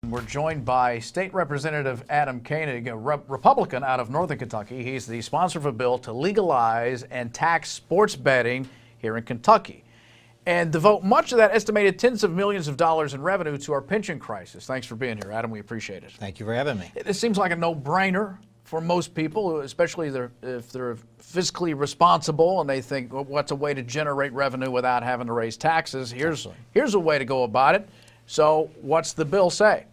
We're joined by State Representative Adam Koenig, a Republican out of Northern Kentucky. He's the sponsor of a bill to legalize and tax sports betting here in Kentucky and devote much of that estimated tens of millions of dollars in revenue to our pension crisis. Thanks for being here, Adam. We appreciate it. Thank you for having me. This seems like a no-brainer for most people, especially if they're fiscally responsible and they think, well, what's a way to generate revenue without having to raise taxes? Here's a way to go about it. So what's the bill say?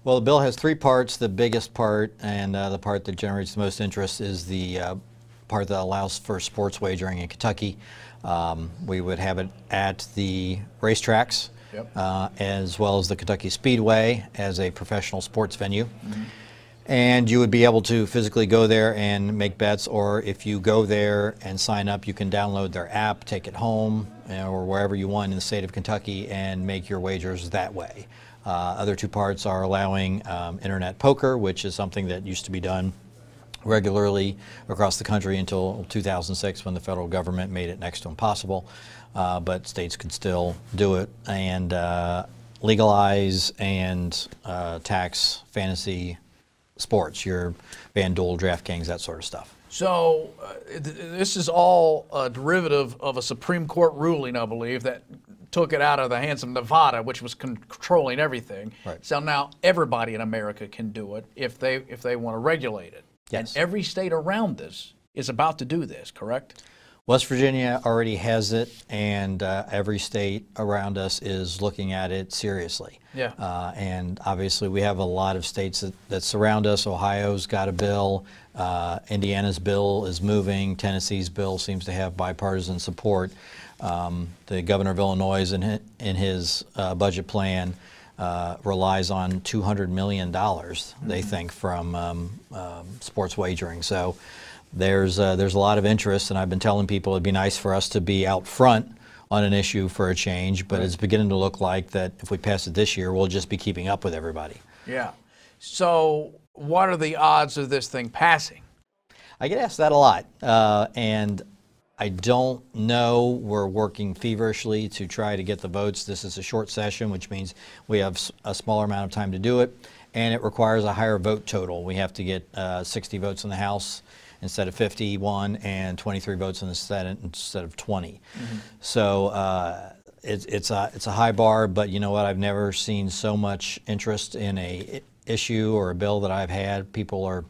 Well, the bill has three parts. The biggest part and the part that generates the most interest is the part that allows for sports wagering in Kentucky. We would have it at the racetracks, yep, as well as the Kentucky Speedway as a professional sports venue. Mm-hmm. And you would be able to physically go there and make bets, or if you go there and sign up, you can download their app, take it home, or wherever you want in the state of Kentucky and make your wagers that way. Other two parts are allowing internet poker, which is something that used to be done regularly across the country until 2006 when the federal government made it next to impossible, but states could still do it, and legalize and tax fantasy sports, your FanDuel, DraftKings, that sort of stuff. So this is all a derivative of a Supreme Court ruling, I believe, that took it out of the hands of Nevada, which was controlling everything. Right. So now everybody in America can do it if they want to regulate it. Yes. And every state around us is about to do this, correct? West Virginia already has it, and every state around us is looking at it seriously. Yeah. And obviously we have a lot of states that surround us. Ohio's got a bill. Indiana's bill is moving. Tennessee's bill seems to have bipartisan support. The governor of Illinois, in his budget plan, relies on $200 million, they think, from sports wagering. So there's a lot of interest, and I've been telling people it'd be nice for us to be out front on an issue for a change, but it's beginning to look like that if we pass it this year, we'll just be keeping up with everybody. Yeah. So what are the odds of this thing passing? I get asked that a lot, and I don't know. We're working feverishly to try to get the votes. This is a short session, which means we have a smaller amount of time to do it, and it requires a higher vote total. We have to get 60 votes in the House instead of 51, and 23 votes in the Senate instead of 20. Mm-hmm. So it's a high bar, but you know what? I've never seen so much interest in a issue or a bill that I've had. People are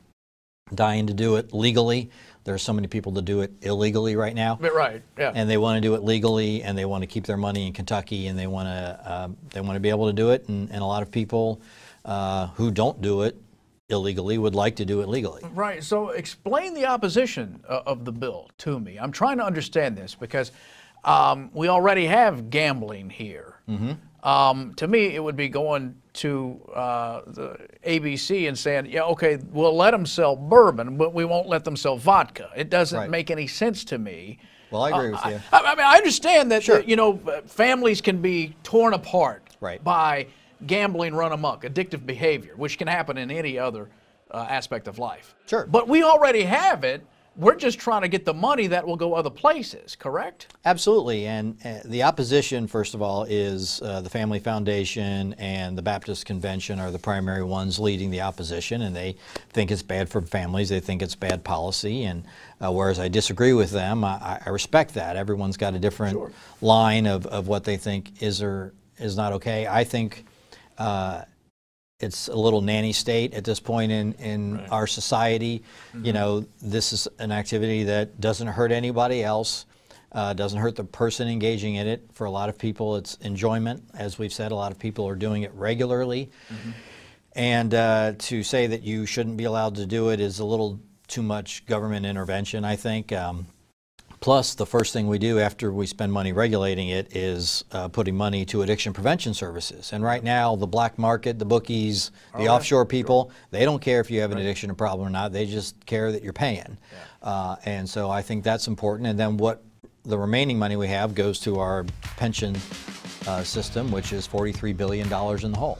dying to do it legally. There are so many people to do it illegally right now. Right. Yeah. And they want to do it legally, and they want to keep their money in Kentucky, and they want to be able to do it. And a lot of people who don't do it illegally would like to do it legally. Right. So explain the opposition of the bill to me. I'm trying to understand this because we already have gambling here. Mm-hmm. To me, it would be going to the ABC and saying, yeah, okay, we'll let them sell bourbon, but we won't let them sell vodka. It doesn't make any sense to me. Well, I agree with you. I mean, I understand that, sure, families can be torn apart right, by gambling run amok, addictive behavior, which can happen in any other aspect of life. Sure. But we already have it. We're just trying to get the money that will go other places, correct? Absolutely. And the opposition, first of all, is the Family Foundation and the Baptist Convention are the primary ones leading the opposition, and they think it's bad for families. They think it's bad policy. And whereas I disagree with them, I respect that. Everyone's got a different line of what they think is or is not okay. I think it's a little nanny state at this point in our society. Mm-hmm. You know, this is an activity that doesn't hurt anybody else, doesn't hurt the person engaging in it. For a lot of people, it's enjoyment. As we've said, a lot of people are doing it regularly. Mm-hmm. And to say that you shouldn't be allowed to do it is a little too much government intervention, I think. Plus, the first thing we do after we spend money regulating it is putting money to addiction prevention services. And right now, the black market, the bookies, the offshore people, they don't care if you have an addiction problem or not. They just care that you're paying. Yeah. And so I think that's important. And then what the remaining money we have goes to our pension system, which is $43 billion in the hole.